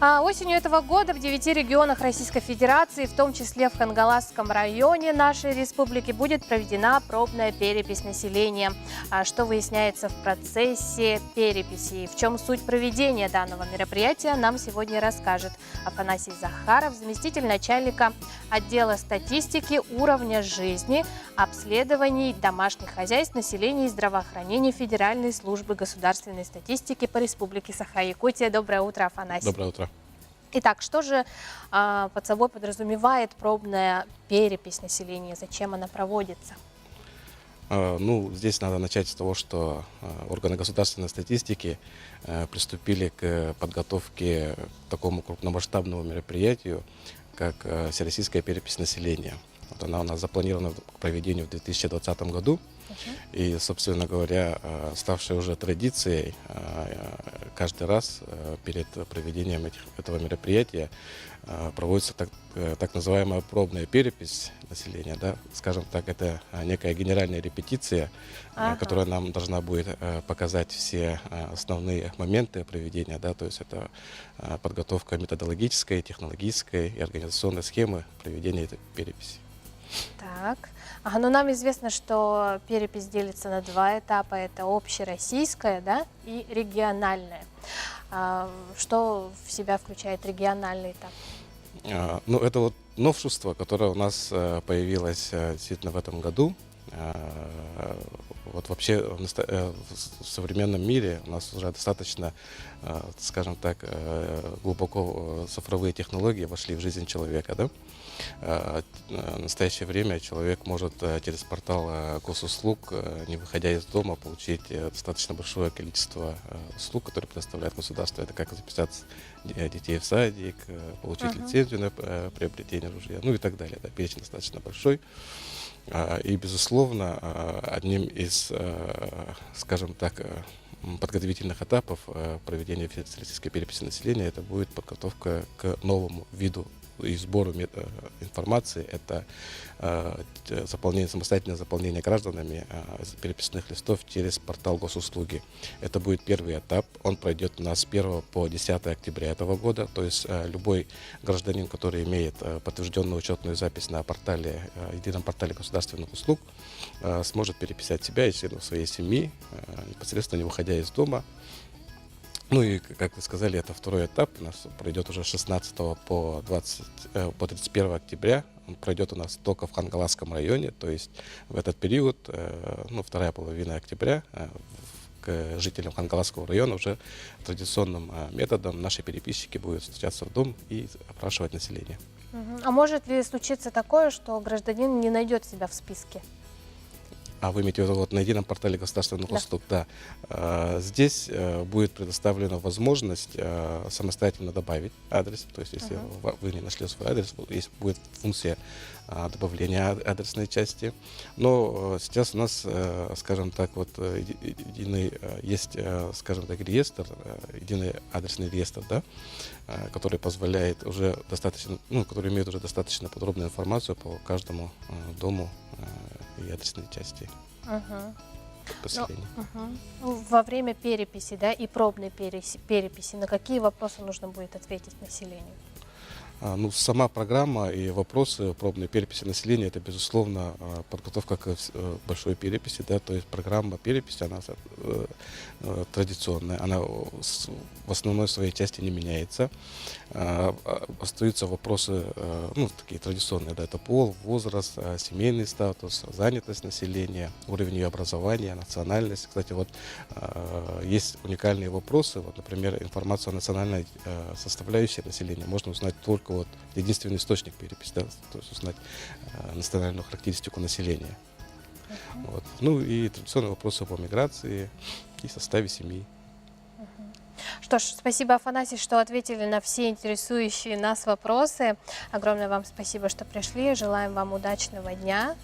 Осенью этого года в 9 регионах Российской Федерации, в том числе в Хангаласском районе нашей республики, будет проведена пробная перепись населения. Что выясняется в процессе переписи и в чем суть проведения данного мероприятия, нам сегодня расскажет Афанасий Захаров, заместитель начальника отдела статистики уровня жизни, обследований домашних хозяйств, населения и здравоохранения Федеральной службы государственной статистики по Республике Саха-Якутия. Доброе утро, Афанасий. Доброе утро. Итак, что же под собой подразумевает пробная перепись населения? Зачем она проводится? Здесь надо начать с того, что органы государственной статистики приступили к подготовке к такому крупномасштабному мероприятию, как всероссийская перепись населения. Вот она у нас запланирована к проведению в 2020 году. И, собственно говоря, ставшей уже традицией, каждый раз перед проведением этого мероприятия проводится так называемая пробная перепись населения. Да? Скажем так, это некая генеральная репетиция, которая нам должна будет показать все основные моменты проведения. Да? То есть это подготовка методологической, технологической и организационной схемы проведения этой переписи. Так, но нам известно, что перепись делится на два этапа. Это общероссийская, да, и региональная. Что в себя включает региональный этап? Это вот новшество, которое у нас появилось действительно в этом году. Вот вообще в современном мире у нас уже достаточно, скажем так, глубоко цифровые технологии вошли в жизнь человека, да? В настоящее время человек может через портал госуслуг, не выходя из дома, получить достаточно большое количество услуг, которые предоставляет государство. Это как записать детей в садик, получить лицензию на приобретение ружья, и так далее. Да, перечень достаточно большой. И, безусловно, одним из, скажем так, подготовительных этапов проведения всероссийской переписи населения это будет подготовка к новому виду и сбору информации. Это самостоятельное заполнение гражданами переписных листов через портал госуслуги. Это будет первый этап. Он пройдет у нас с 1 по 10 октября этого года. То есть любой гражданин, который имеет подтвержденную учетную запись на едином портале государственных услуг, сможет переписать себя и членов своей семьи, непосредственно не выходя из дома. И, как вы сказали, это второй этап. У нас пройдет уже с 16 по 31 октября. Он пройдет у нас только в Хангаласском районе. То есть в этот период, вторая половина октября, к жителям Хангаласского района уже традиционным методом наши переписчики будут встречаться в дом и опрашивать население. А может ли случиться такое, что гражданин не найдет себя в списке? Вы имеете в виду на едином портале государственных услуг? Да. Здесь будет предоставлена возможность самостоятельно добавить адрес. То есть, если вы не нашли свой адрес, будет функция добавления адресной части. Но сейчас у нас, скажем так, есть, скажем так, реестр, единый адресный реестр, да, который позволяет уже достаточно, который имеет уже достаточно подробную информацию по каждому дому и адресной части поселения. Во время переписи, да, и пробной переписи, на какие вопросы нужно будет ответить населению? Сама программа и вопросы пробной переписи населения, это, безусловно, подготовка к большой переписи, да, то есть программа переписи, она традиционная, она в основной своей части не меняется. Остаются вопросы, такие традиционные, да, это пол, возраст, семейный статус, занятость населения, уровень ее образования, национальность. Кстати, есть уникальные вопросы, например, информацию о национальной составляющей населения можно узнать только единственный источник переписи, да, то есть узнать национальную характеристику населения. И традиционные вопросы по миграции и составе семьи. Что ж, спасибо, Афанасий, что ответили на все интересующие нас вопросы. Огромное вам спасибо, что пришли. Желаем вам удачного дня.